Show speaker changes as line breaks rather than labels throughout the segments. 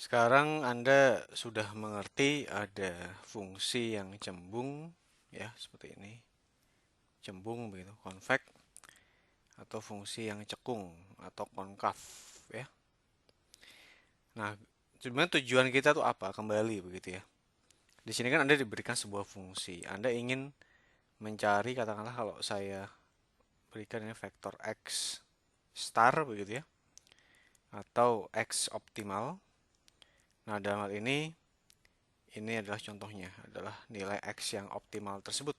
Sekarang Anda sudah mengerti ada fungsi yang cembung, ya, seperti ini. Cembung begitu, konvek, atau fungsi yang cekung atau konkav, ya. Nah, sebenarnya tujuan kita tuh apa? Kembali begitu ya. Di sini kan Anda diberikan sebuah fungsi. Anda ingin mencari, katakanlah kalau saya berikan ini vektor x star begitu ya, atau x optimal. Nah, dalam hal ini adalah contohnya, adalah nilai x yang optimal tersebut.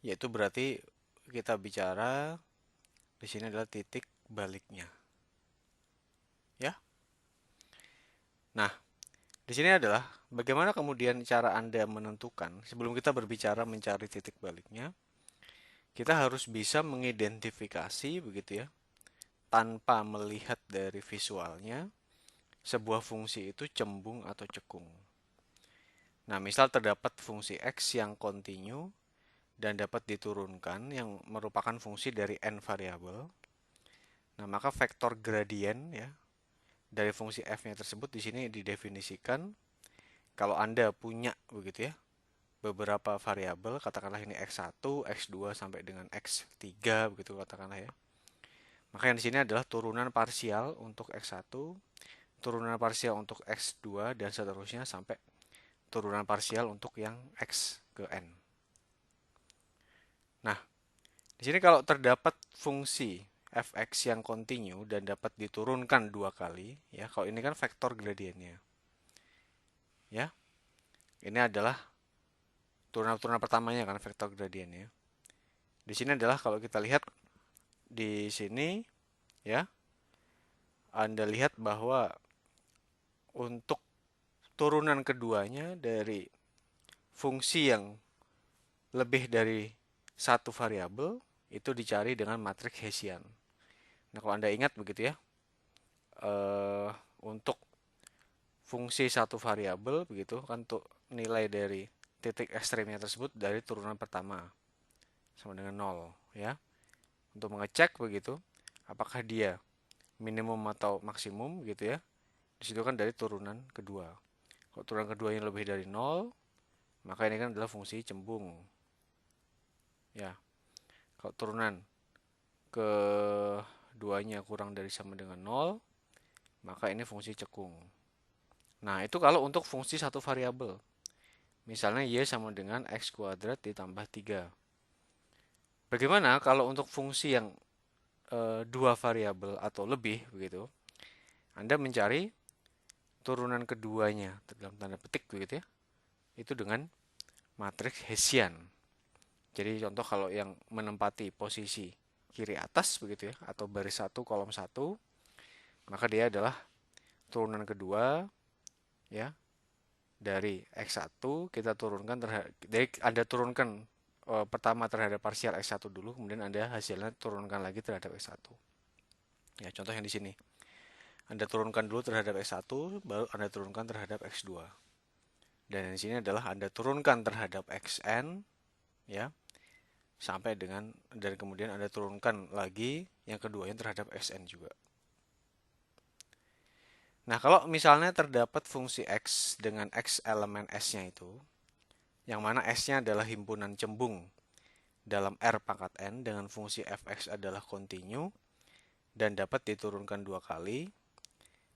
Yaitu berarti kita bicara di sini adalah titik baliknya, ya. Nah, di sini adalah bagaimana kemudian cara Anda menentukan sebelum kita berbicara mencari titik baliknya, kita harus bisa mengidentifikasi begitu ya, tanpa melihat dari visualnya, sebuah fungsi itu cembung atau cekung. Nah, misal terdapat fungsi x yang kontinu dan dapat diturunkan yang merupakan fungsi dari n variabel. Nah, maka vektor gradien ya dari fungsi f-nya tersebut di sini didefinisikan kalau Anda punya begitu ya beberapa variabel, katakanlah ini x1, x2 sampai dengan x3 begitu katakanlah ya. Maka yang di sini adalah turunan parsial untuk x1, turunan parsial untuk x2 dan seterusnya sampai turunan parsial untuk yang x ke n. Nah, di sini kalau terdapat fungsi fx yang kontinu dan dapat diturunkan dua kali, ya, kalau ini kan vektor gradiennya, ya, ini adalah turunan-turunan pertamanya kan vektor gradiennya. Di sini adalah kalau kita lihat di sini, ya, Anda lihat bahwa untuk turunan keduanya dari fungsi yang lebih dari satu variabel itu dicari dengan matriks Hessian. Nah, kalau Anda ingat begitu ya, untuk fungsi satu variabel begitu kan untuk nilai dari titik ekstremnya tersebut dari turunan pertama sama dengan 0 ya. Untuk mengecek begitu apakah dia minimum atau maksimum gitu ya. Di situ kan dari turunan kedua. Kalau turunan keduanya lebih dari 0, maka ini kan adalah fungsi cembung. Ya. Kalau turunan keduanya kurang dari sama dengan 0, maka ini fungsi cekung. Nah, itu kalau untuk fungsi satu variabel. Misalnya y sama dengan x kuadrat ditambah 3. Bagaimana kalau untuk fungsi yang dua variabel atau lebih begitu? Anda mencari turunan keduanya dalam tanda petik begitu ya. Itu dengan matriks Hessian. Jadi contoh kalau yang menempati posisi kiri atas begitu ya atau baris 1 kolom 1, maka dia adalah turunan kedua ya dari x1 kita turunkan dari Anda turunkan pertama terhadap parsial x1 dulu, kemudian Anda hasilnya turunkan lagi terhadap x1. Ya, contoh yang di sini. Anda turunkan dulu terhadap x1, baru Anda turunkan terhadap x2. Dan di sini adalah Anda turunkan terhadap xn ya, sampai dengan dan kemudian Anda turunkan lagi yang keduanya terhadap xn juga. Nah, kalau misalnya terdapat fungsi x dengan x elemen s-nya itu, yang mana s-nya adalah himpunan cembung dalam R pangkat n dengan fungsi fx adalah kontinu dan dapat diturunkan dua kali.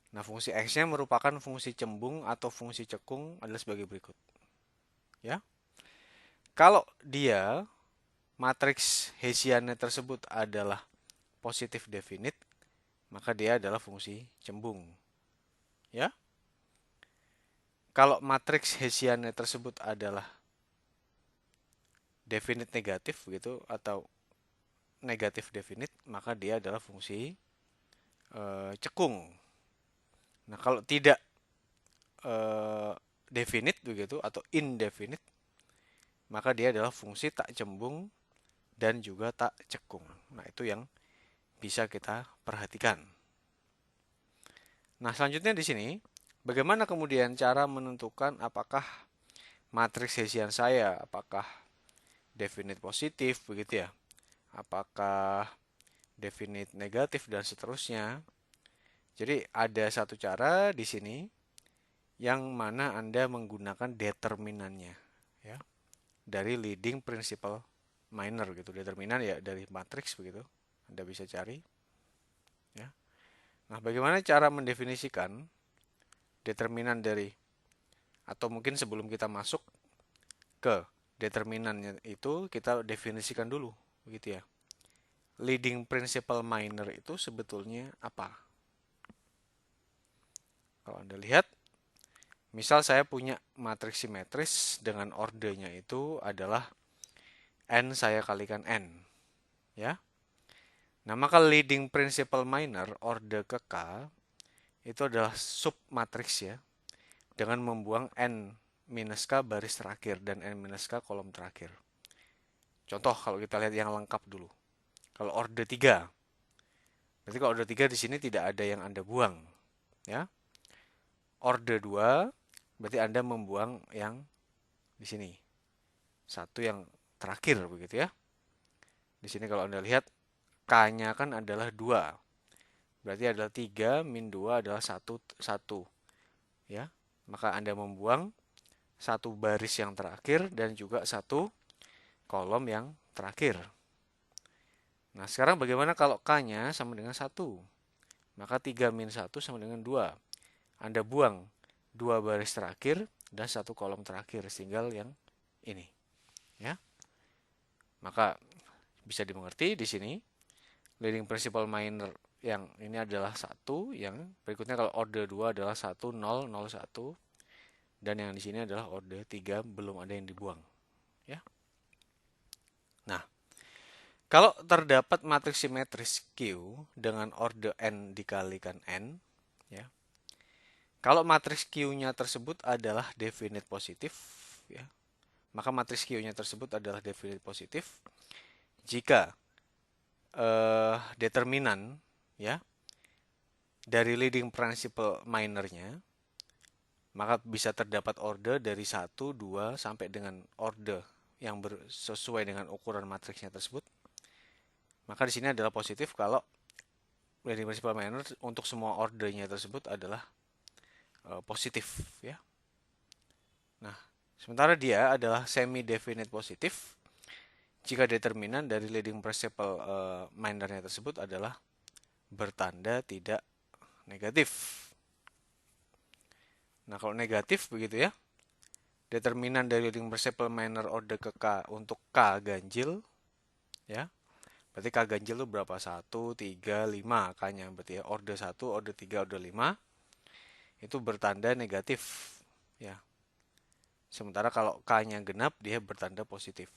Nah, fungsi x-nya merupakan fungsi cembung atau fungsi cekung adalah sebagai berikut. Ya, kalau dia matriks Hessiannya tersebut adalah positif definite, maka dia adalah fungsi cembung. Ya, kalau matriks Hessiannya tersebut adalah definite negatif gitu atau negatif definite, maka dia adalah fungsi cekung. Nah, kalau tidak definite begitu atau indefinite, maka dia adalah fungsi tak cembung dan juga tak cekung. Nah, itu yang bisa kita perhatikan. Nah, selanjutnya di sini, bagaimana kemudian cara menentukan apakah matriks Hessian saya, apakah definite positif begitu ya, apakah definite negatif dan seterusnya. Jadi ada satu cara di sini yang mana Anda menggunakan determinannya, ya, dari leading principal minor gitu. Determinan ya dari matriks begitu. Anda bisa cari, ya. Nah, bagaimana cara mendefinisikan determinan dari, atau mungkin sebelum kita masuk ke determinannya itu, kita definisikan dulu, begitu ya. Leading principal minor itu sebetulnya apa? Kalau Anda lihat, misal saya punya matriks simetris dengan ordernya itu adalah n saya kalikan n, ya. Nah, maka leading principal minor order ke K itu adalah sub matriks ya, dengan membuang n minus K baris terakhir dan n minus K kolom terakhir. Contoh kalau kita lihat yang lengkap dulu. Kalau order 3, berarti kalau order 3 di sini tidak ada yang Anda buang, ya. Order 2 berarti Anda membuang yang di sini. Satu yang terakhir begitu ya. Di sini kalau Anda lihat K-nya kan adalah 2. Berarti adalah 3 min 2 adalah 1 1, ya. Maka Anda membuang satu baris yang terakhir dan juga satu kolom yang terakhir. Nah, sekarang bagaimana kalau K-nya sama dengan 1? Maka 3 min 1 sama dengan 2. Anda buang 2 baris terakhir dan satu kolom terakhir, tinggal yang ini, ya. Maka bisa dimengerti di sini leading principal minor yang ini adalah 1, yang berikutnya kalau order 2 adalah 1 0 0 1, dan yang di sini adalah order 3 belum ada yang dibuang, ya. Nah, kalau terdapat matriks simetris Q dengan order n dikalikan n, ya. Kalau matriks Q-nya tersebut adalah definite positif, ya, maka matriks Q-nya tersebut adalah definite positif jika determinan, ya, dari leading principal minornya, maka bisa terdapat order dari 1, 2 sampai dengan order yang sesuai dengan ukuran matriksnya tersebut. Maka di sini adalah positif kalau leading principal minor untuk semua ordernya tersebut adalah positif, ya. Nah, sementara dia adalah semi definite positif jika determinan dari leading principal minornya tersebut adalah bertanda tidak negatif. Nah, kalau negatif begitu ya, determinan dari leading principal minor order ke K untuk K ganjil, ya. Berarti K ganjil itu berapa? 1, 3, 5 K-nya. Berarti ya order 1, order 3, order 5 itu bertanda negatif, ya. Sementara kalau K-nya genap, dia bertanda positif.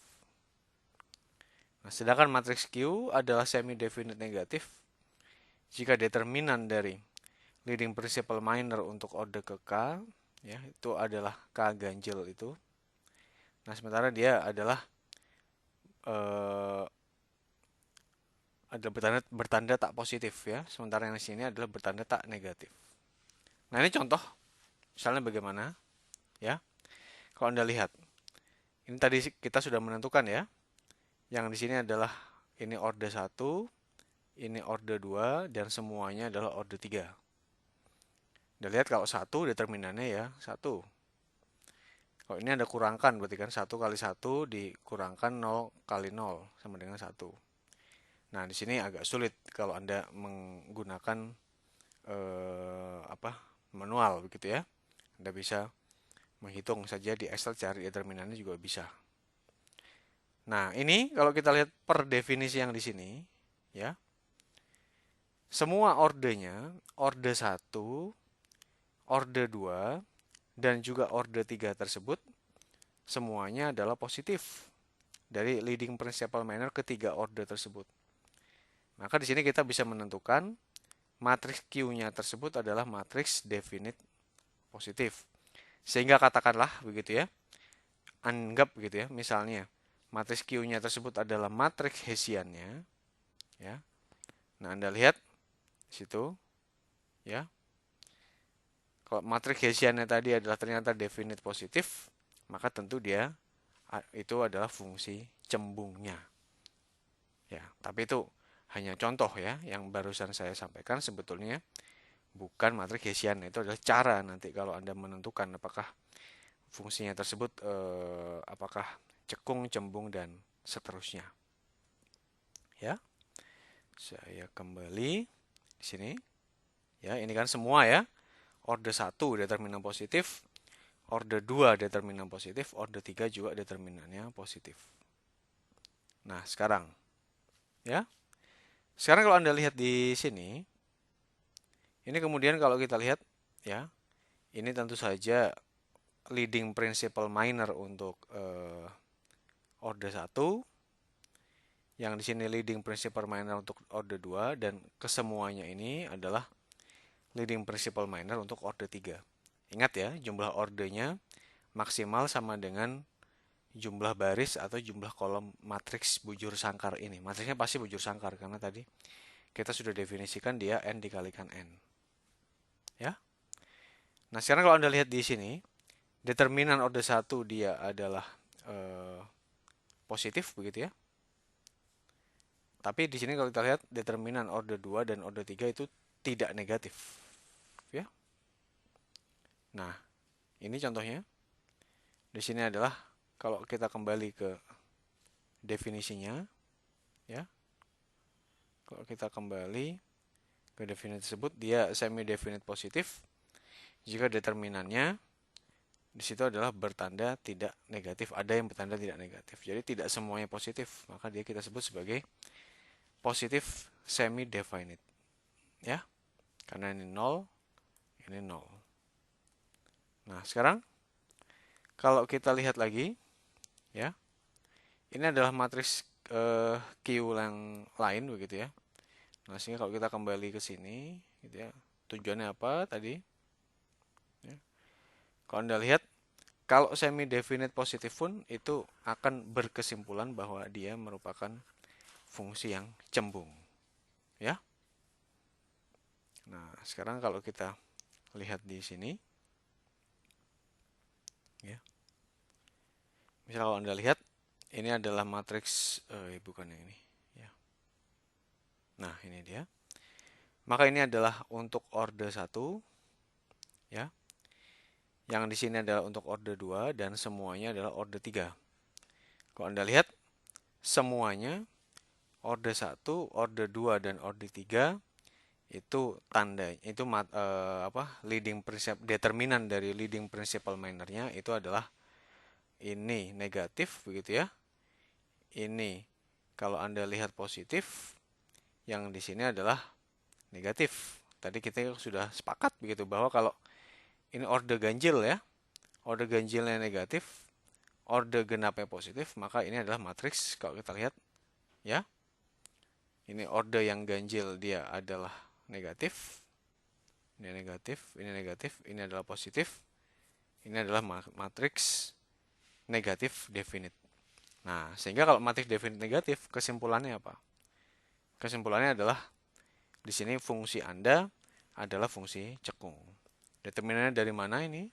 Nah, sedangkan matriks Q adalah semi definite negatif jika determinan dari leading principal minor untuk order ke K, ya, itu adalah K ganjil itu. Nah, sementara dia adalah bertanda tak positif, ya. Sementara yang di sini adalah bertanda tak negatif. Nah, ini contoh misalnya bagaimana, ya. Kalau Anda lihat, ini tadi kita sudah menentukan ya. Yang di sini adalah ini order 1, ini order 2, dan semuanya adalah order 3. Anda lihat kalau 1 determinannya ya 1. Kalau ini Anda kurangkan, berarti kan 1 kali 1 dikurangkan 0 kali 0 sama dengan 1. Nah, di sini agak sulit kalau Anda menggunakan manual begitu ya. Anda bisa menghitung saja di Excel, cari determinannya juga bisa. Nah, ini kalau kita lihat per definisi yang di sini, ya. Semua ordernya, order 1, order 2, dan juga order 3 tersebut semuanya adalah positif dari leading principal minor ketiga order tersebut. Maka di sini kita bisa menentukan matriks Q-nya tersebut adalah matriks definite positif. Sehingga katakanlah begitu ya, anggap begitu ya, misalnya matriks Q-nya tersebut adalah matriks Hessiannya, ya. Nah, Anda lihat di situ, ya. Kalau matriks Hessiannya tadi adalah ternyata definite positif, maka tentu dia itu adalah fungsi cembungnya. Ya, tapi itu hanya contoh ya yang barusan saya sampaikan sebetulnya bukan matriks Hessian. Itu adalah cara nanti kalau Anda menentukan apakah fungsinya tersebut apakah cekung, cembung, dan seterusnya. Ya, saya kembali di sini. Ya, ini kan semua ya. Order 1 determinan positif, order 2 determinan positif, order 3 juga determinannya positif. Nah, sekarang ya. Sekarang kalau Anda lihat di sini, ini kemudian kalau kita lihat ya, ini tentu saja leading principal minor untuk order 1, yang di sini leading principal minor untuk order 2, dan kesemuanya ini adalah leading principal minor untuk order 3. Ingat ya, jumlah ordernya maksimal sama dengan jumlah baris atau jumlah kolom matriks bujur sangkar ini. Matriksnya pasti bujur sangkar karena tadi kita sudah definisikan dia n dikalikan n. Ya. Nah, sekarang kalau Anda lihat di sini, determinan order 1 dia adalah positif begitu ya. Tapi di sini kalau kita lihat determinan order 2 dan order 3 itu tidak negatif. Ya. Nah, ini contohnya. Di sini adalah kalau kita kembali ke definisinya, ya. Kalau kita kembali ke definisi tersebut, dia semi definite positif jika determinannya di situ adalah bertanda tidak negatif, ada yang bertanda tidak negatif. Jadi tidak semuanya positif, maka dia kita sebut sebagai positif semi definite. Ya. Karena ini 0, ini 0. Nah, sekarang kalau kita lihat lagi, ya. Ini adalah matriks Q yang lain begitu ya. Nah, sehingga kalau kita kembali ke sini, gitu ya, tujuannya apa tadi? Ya. Kalau Anda lihat, kalau semi definite positif pun itu akan berkesimpulan bahwa dia merupakan fungsi yang cembung. Ya. Nah, sekarang kalau kita lihat di sini, ya. Misal kalau Anda lihat, ini adalah matriks, bukan yang ini. Ya. Nah, ini dia. Maka ini adalah untuk order 1, ya. Yang di sini adalah untuk order 2 dan semuanya adalah order 3. Kalau Anda lihat, semuanya order 1, order 2 dan order 3 itu tanda itu leading principal determinan dari leading principal minornya itu adalah ini negatif begitu ya. Ini kalau Anda lihat positif, yang di sini adalah negatif. Tadi kita sudah sepakat begitu bahwa kalau ini order ganjil ya, order ganjilnya negatif, order genapnya positif, maka ini adalah matriks kalau kita lihat ya. Ini order yang ganjil dia adalah negatif. Ini negatif, ini negatif, ini adalah positif. Ini adalah matriks negatif definite. Nah, sehingga kalau matriks definite negatif, kesimpulannya apa? Kesimpulannya adalah di sini fungsi Anda adalah fungsi cekung. Determinannya dari mana ini?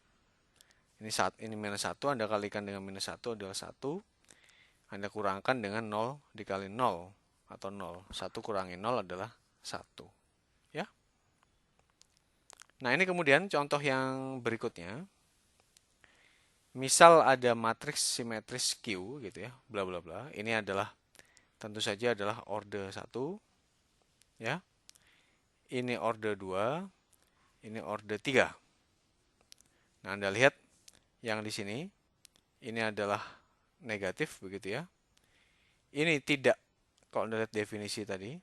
Ini minus 1, Anda kalikan dengan minus 1 adalah 1. Anda kurangkan dengan 0 dikali 0 atau 0. 1 kurangi 0 adalah 1. Ya. Nah, ini kemudian contoh yang berikutnya. Misal ada matriks simetris Q gitu ya, bla bla bla. Ini adalah tentu saja adalah order 1 ya. Ini order 2, ini order 3. Nah, Anda lihat yang di sini ini adalah negatif begitu ya. Ini tidak, kalau Anda lihat definisi tadi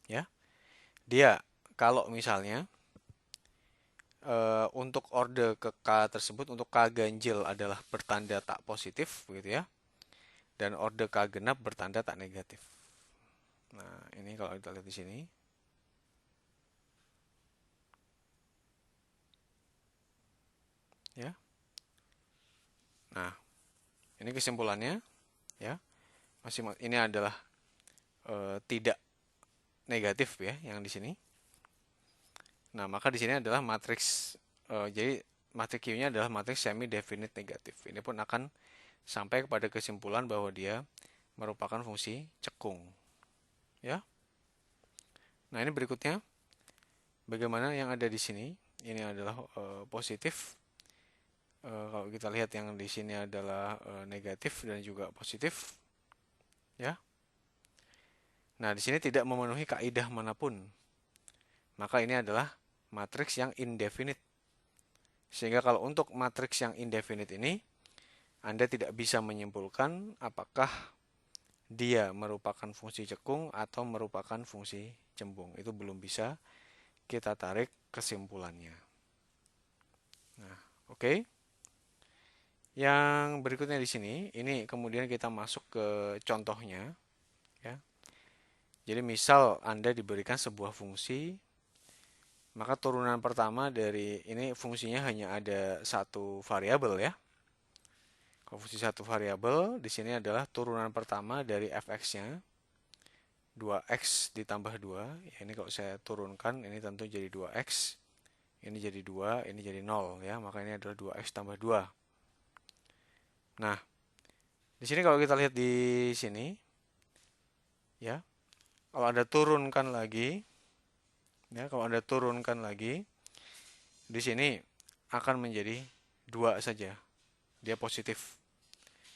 ya. Dia kalau misalnya untuk order ke K tersebut, untuk K ganjil adalah bertanda tak positif begitu ya. Dan order K genap bertanda tak negatif. Nah, ini kalau kita lihat di sini. Ya. Nah, ini kesimpulannya ya. Ini adalah tidak negatif ya yang di sini. Nah, maka di sini adalah matriks jadi matriks Q-nya adalah matriks semi definite negatif. Ini pun akan sampai kepada kesimpulan bahwa dia merupakan fungsi cekung. Ya. Nah, ini berikutnya bagaimana yang ada di sini. Ini adalah positif. Kalau kita lihat yang di sini adalah negatif dan juga positif, ya. Nah, di sini tidak memenuhi kaidah manapun. Maka ini adalah matriks yang indefinite. Sehingga kalau untuk matriks yang indefinite ini, Anda tidak bisa menyimpulkan apakah dia merupakan fungsi cekung atau merupakan fungsi cembung. Itu belum bisa kita tarik kesimpulannya. Nah, oke. Yang berikutnya di sini, ini kemudian kita masuk ke contohnya, ya. Jadi misal Anda diberikan sebuah fungsi, maka turunan pertama dari ini fungsinya hanya ada satu variabel, ya. Kalau fungsi satu variabel, di sini adalah turunan pertama dari fx-nya 2x ditambah 2. Ya, ini kalau saya turunkan, ini tentu jadi 2x. Ini jadi 2, ini jadi 0, ya. Maka ini adalah 2x tambah 2. Nah, di sini kalau kita lihat di sini, ya, kalau Anda turunkan lagi, ya, kalau Anda turunkan lagi, di sini akan menjadi 2 saja. Dia positif.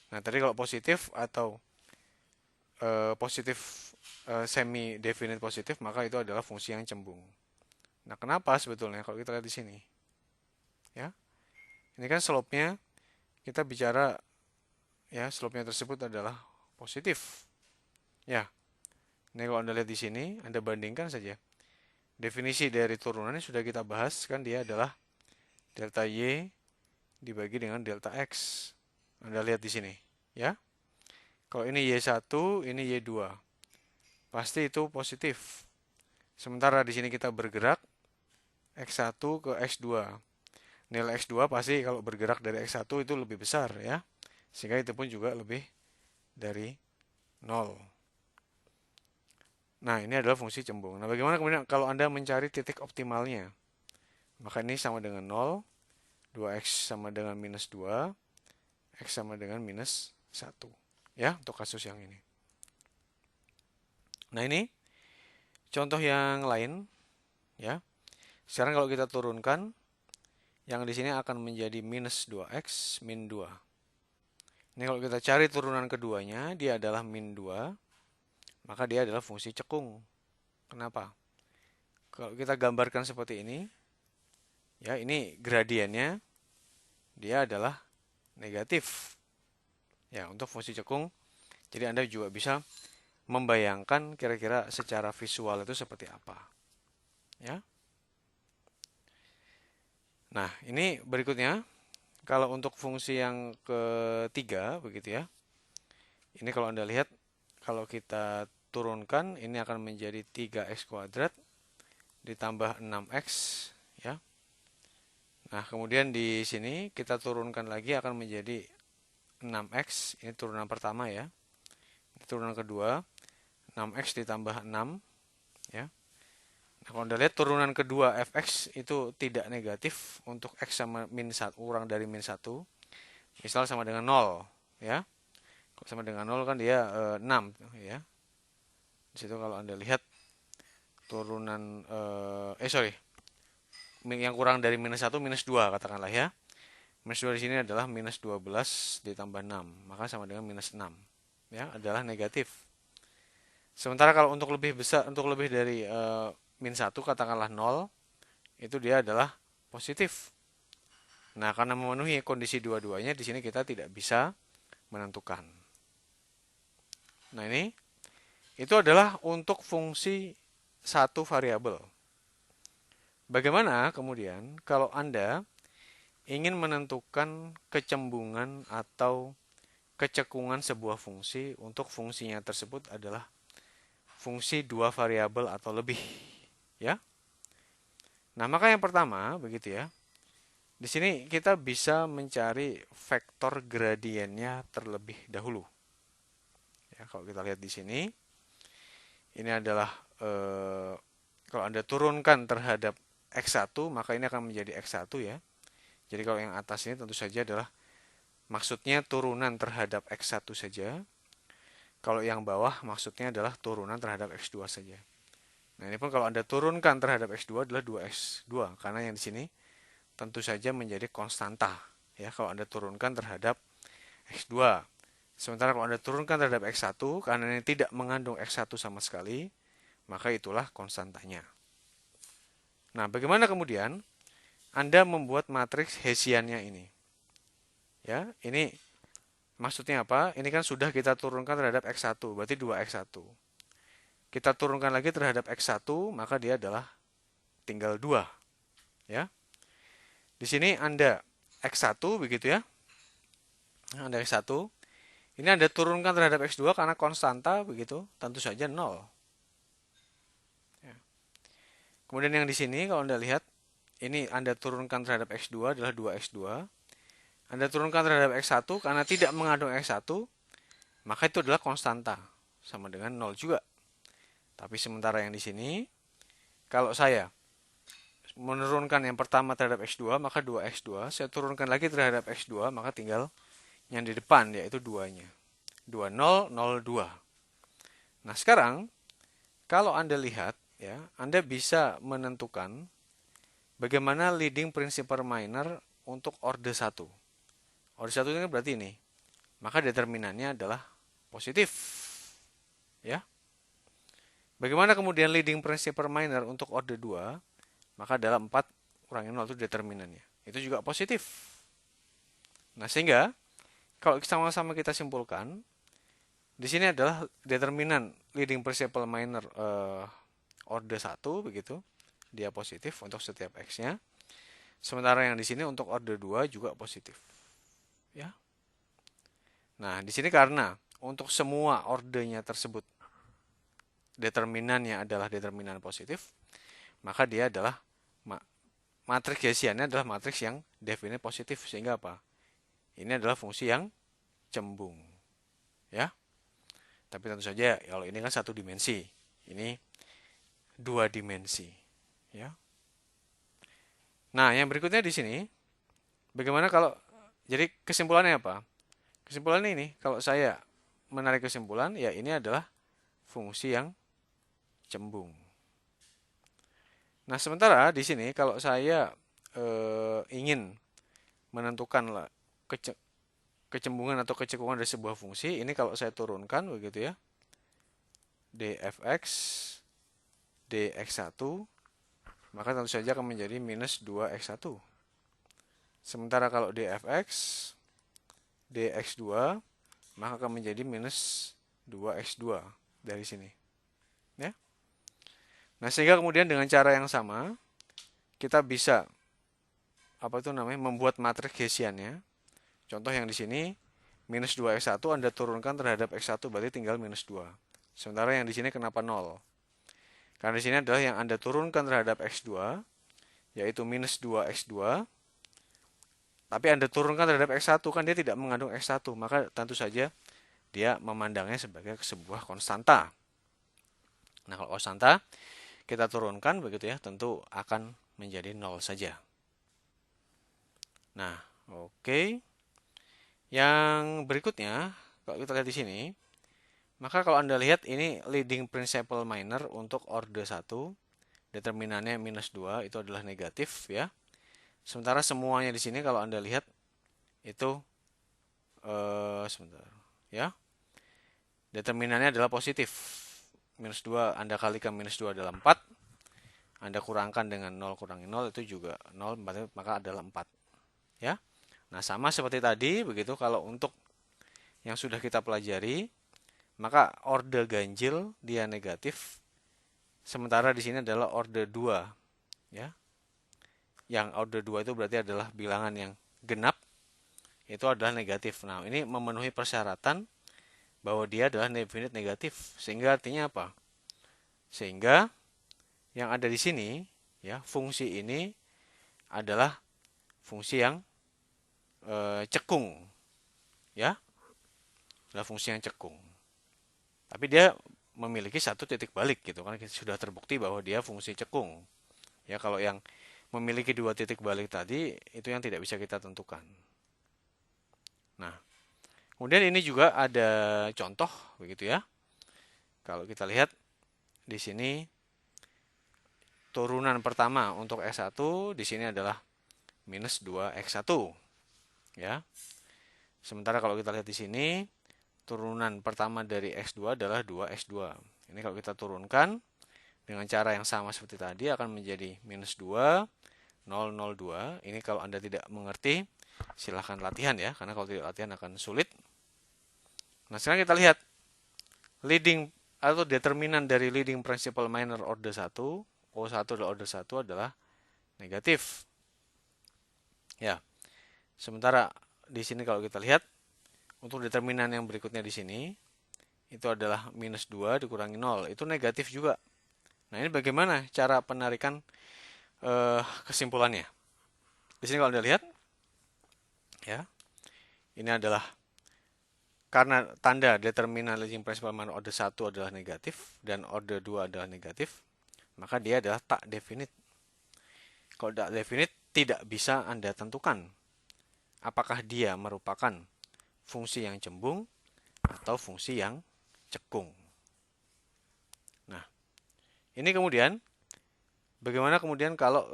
Nah, tadi kalau positif atau positif semi definite positif, maka itu adalah fungsi yang cembung. Nah, kenapa sebetulnya kalau kita lihat di sini? Ya. Ini kan slope-nya kita bicara, ya, slope-nya tersebut adalah positif. Ya. Ini kalau Anda lihat di sini, Anda bandingkan saja. Definisi dari turunannya sudah kita bahas, kan dia adalah delta Y dibagi dengan delta X. Anda lihat di sini, ya. Kalau ini Y1, ini Y2. Pasti itu positif. Sementara di sini kita bergerak X1 ke X2. Nilai X2 pasti kalau bergerak dari X1 itu lebih besar, ya. Sehingga itu pun juga lebih dari 0. Nah, ini adalah fungsi cembung. Nah, bagaimana kemudian kalau Anda mencari titik optimalnya? Maka ini sama dengan 0, 2x sama dengan minus 2, x sama dengan minus 1. Ya, untuk kasus yang ini. Nah, ini contoh yang lain, ya. Sekarang kalau kita turunkan, yang di sini akan menjadi minus 2x min 2. Ini kalau kita cari turunan keduanya, dia adalah min 2, maka dia adalah fungsi cekung. Kenapa? Kalau kita gambarkan seperti ini, ya, ini gradiennya dia adalah negatif. Ya, untuk fungsi cekung. Jadi Anda juga bisa membayangkan kira-kira secara visual itu seperti apa. Ya. Nah, ini berikutnya. Kalau untuk fungsi yang ketiga, begitu ya. Ini kalau Anda lihat, kalau kita turunkan, ini akan menjadi 3x kuadrat ditambah 6x, ya. Nah, kemudian di sini kita turunkan lagi akan menjadi 6x, ini turunan pertama, ya. Ini turunan kedua, 6x ditambah 6, ya. Nah, kalau Anda lihat turunan kedua fx itu tidak negatif untuk x sama min 1, kurang dari min 1. Misal sama dengan 0, ya. Kalau sama dengan 0 kan dia 6, ya. Di situ kalau Anda lihat turunan sorry, yang kurang dari minus 1 minus 2 katakanlah, ya. Minus 2 di sini adalah minus 12 ditambah 6, maka sama dengan minus 6, ya, adalah negatif. Sementara kalau untuk lebih besar, untuk lebih dari min 1 katakanlah 0, itu dia adalah positif. Nah, karena memenuhi kondisi dua-duanya, di sini kita tidak bisa menentukan. Nah, ini itu adalah untuk fungsi satu variabel. Bagaimana kemudian kalau Anda ingin menentukan kecembungan atau kecekungan sebuah fungsi untuk fungsinya tersebut adalah fungsi dua variabel atau lebih, ya. Nah, maka yang pertama begitu, ya. Di sini kita bisa mencari vektor gradiennya terlebih dahulu. Ya, kalau kita lihat di sini, ini adalah kalau Anda turunkan terhadap x1, maka ini akan menjadi x1, ya. Jadi kalau yang atas ini tentu saja adalah maksudnya turunan terhadap x1 saja. Kalau yang bawah maksudnya adalah turunan terhadap x2 saja. Nah, ini pun kalau Anda turunkan terhadap X2 adalah 2X2, karena yang di sini tentu saja menjadi konstanta. Ya, kalau Anda turunkan terhadap X2. Sementara kalau Anda turunkan terhadap X1, karena ini tidak mengandung X1 sama sekali, maka itulah konstantanya. Nah, bagaimana kemudian Anda membuat matriks Hessiannya ini? Ya, ini maksudnya apa? Ini kan sudah kita turunkan terhadap X1, berarti 2X1. Kita turunkan lagi terhadap X1, maka dia adalah tinggal 2. Ya. Di sini Anda X1 begitu ya. Anda X1. Ini Anda turunkan terhadap X2 karena konstanta begitu, tentu saja 0. Ya. Kemudian yang di sini kalau Anda lihat, ini Anda turunkan terhadap X2 adalah 2X2. Anda turunkan terhadap X1 karena tidak mengandung X1, maka itu adalah konstanta, sama dengan 0 juga. Tapi sementara yang di sini, kalau saya menurunkan yang pertama terhadap X2, maka 2X2. Saya turunkan lagi terhadap X2, maka tinggal yang di depan, yaitu 2-nya. 20, 02. Nah, sekarang, kalau Anda lihat, ya, Anda bisa menentukan bagaimana leading principal minor untuk orde 1. Orde 1 ini berarti ini. Maka determinannya adalah positif. Ya. Bagaimana kemudian leading principal minor untuk orde 2? Maka adalah 4 kurangi 0 itu determinannya. Itu juga positif. Nah, sehingga kalau sama-sama kita simpulkan, di sini adalah determinan leading principal minor orde 1 begitu. Dia positif untuk setiap X-nya. Sementara yang di sini untuk orde 2 juga positif. Ya. Nah, di sini karena untuk semua ordenya tersebut determinannya adalah determinan positif, maka dia adalah matriks Hessiannya adalah matriks yang definisi positif, sehingga apa? Ini adalah fungsi yang cembung. Ya. Tapi tentu saja kalau ini kan satu dimensi. Ini dua dimensi, ya. Nah, yang berikutnya di sini, bagaimana kalau jadi kesimpulannya apa? Kesimpulannya ini, kalau saya menarik kesimpulan, ya ini adalah fungsi yang cembung. Nah, sementara di sini kalau saya ingin menentukan kecembungan atau kecekungan dari sebuah fungsi, ini kalau saya turunkan begitu ya, dfx dx1, maka tentu saja akan menjadi minus 2x1. Sementara kalau dfx dx2, maka akan menjadi minus 2x2 dari sini. Ya. Nah, sehingga kemudian dengan cara yang sama, kita bisa membuat matriks Hessiannya. Contoh yang di sini, minus 2x1 Anda turunkan terhadap x1, berarti tinggal minus 2. Sementara yang di sini kenapa 0? Karena di sini adalah yang Anda turunkan terhadap x2, yaitu minus 2x2. Tapi Anda turunkan terhadap x1, kan dia tidak mengandung x1, maka tentu saja dia memandangnya sebagai sebuah konstanta. Nah, kalau konstanta kita turunkan begitu ya, tentu akan menjadi 0 saja. Nah, oke. Yang berikutnya, kalau kita lihat di sini, maka kalau Anda lihat ini leading principal minor untuk orde 1, determinannya minus 2, itu adalah negatif ya. Sementara semuanya di sini kalau Anda lihat itu sebentar ya. Determinannya adalah positif. Minus 2 Anda kalikan minus 2 adalah 4. Anda kurangkan dengan 0 kurangi 0 itu juga 0, maka adalah 4. Ya. Nah, sama seperti tadi begitu, kalau untuk yang sudah kita pelajari, maka orde ganjil dia negatif. Sementara di sini adalah orde 2, ya. Yang orde 2 itu berarti adalah bilangan yang genap, itu adalah negatif. Nah, ini memenuhi persyaratan bahwa dia adalah definite negatif. Sehingga artinya apa? Sehingga yang ada di sini, ya, fungsi ini adalah fungsi yang cekung, ya, adalah fungsi yang cekung. Tapi dia memiliki satu titik balik gitu kan, sudah terbukti bahwa dia fungsi cekung. Ya, kalau yang memiliki dua titik balik tadi itu yang tidak bisa kita tentukan. Nah, kemudian ini juga ada contoh begitu ya. Kalau kita lihat di sini turunan pertama untuk X1 di sini adalah minus 2X1 ya. Sementara kalau kita lihat di sini turunan pertama dari X2 adalah 2X2. Ini kalau kita turunkan dengan cara yang sama seperti tadi akan menjadi minus 2 002. Ini kalau Anda tidak mengerti silahkan latihan ya, karena kalau tidak latihan akan sulit. Nah, sekarang kita lihat leading atau determinan dari leading principal minor order 1, O1 adalah order 1 adalah negatif. Ya. Sementara di sini kalau kita lihat untuk determinan yang berikutnya di sini itu adalah minus 2 dikurangi 0, itu negatif juga. Nah, ini bagaimana cara penarikan kesimpulannya? Di sini kalau Anda lihat ya, ini adalah karena tanda determinan leading principal minor order 1 adalah negatif dan order 2 adalah negatif, maka dia adalah tak definite. Kalau tak definite, tidak bisa Anda tentukan apakah dia merupakan fungsi yang cembung atau fungsi yang cekung. Nah, ini kemudian bagaimana kemudian kalau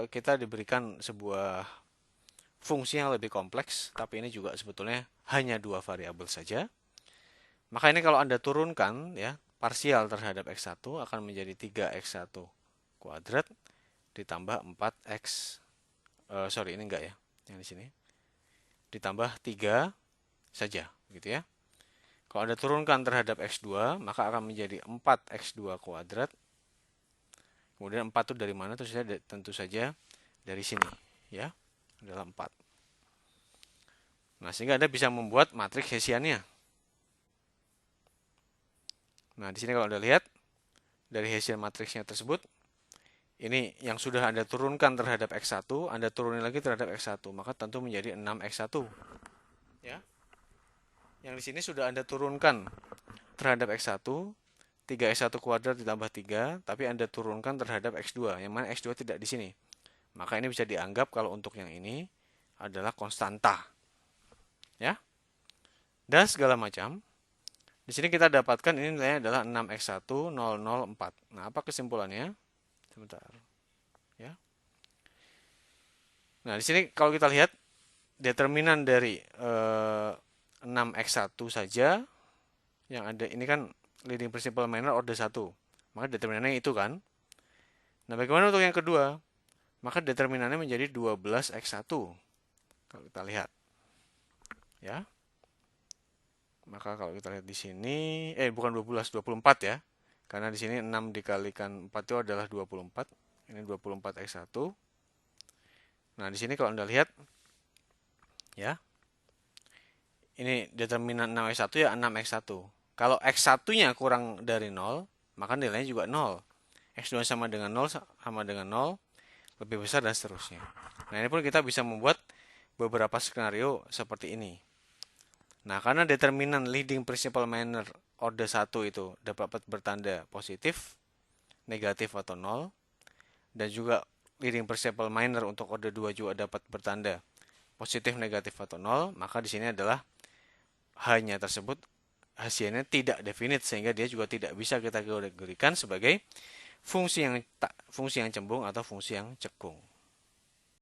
kita diberikan sebuah fungsi yang lebih kompleks, tapi ini juga sebetulnya hanya dua variabel saja. Maka ini kalau Anda turunkan ya, parsial terhadap X1 akan menjadi 3X1 kuadrat ditambah 4X. Sorry, ini enggak ya, yang di sini. Ditambah 3 saja, gitu ya. Kalau Anda turunkan terhadap X2, maka akan menjadi 4X2 kuadrat. Kemudian 4 itu dari mana? Tentu saja dari sini, ya. Adalah 4. Nah, sehingga Anda bisa membuat matriks Hessiannya. Nah, di sini kalau Anda lihat dari Hessian matriksnya tersebut, ini yang sudah Anda turunkan terhadap X1, Anda turunin lagi terhadap X1, maka tentu menjadi 6X1. Ya. Yang di sini sudah Anda turunkan terhadap X1, 3X1 kuadrat ditambah 3, tapi Anda turunkan terhadap X2, yang mana X2 tidak di sini. Maka ini bisa dianggap kalau untuk yang ini adalah konstanta. Ya. Dan segala macam. Di sini kita dapatkan ini nilainya adalah 6X1004. Nah, apa kesimpulannya? Sebentar. Ya. Nah, di sini kalau kita lihat determinan dari 6X1 saja yang ada ini kan leading principal minor order 1. Maka determinannya itu kan. Nah, bagaimana untuk yang kedua? Maka determinannya menjadi 12X1. Kalau kita lihat. Ya. Maka kalau kita lihat di sini bukan 12, 24 ya. Karena di sini 6 dikalikan 4 itu adalah 24. Ini 24X1. Nah, di sini kalau Anda lihat ya. Ini determinan 6X1 ya 6X1. Kalau X1-nya kurang dari 0, maka nilainya juga 0. X2 sama dengan 0, sama dengan 0, lebih besar dan seterusnya. Nah, ini pun kita bisa membuat beberapa skenario seperti ini. Nah, karena determinan leading principal minor order 1 itu dapat bertanda positif, negatif atau 0, dan juga leading principal minor untuk order 2 juga dapat bertanda positif, negatif atau 0, maka di sini adalah hanya tersebut hasilnya tidak definite sehingga dia juga tidak bisa kita kategorikan sebagai fungsi yang cembung atau fungsi yang cekung.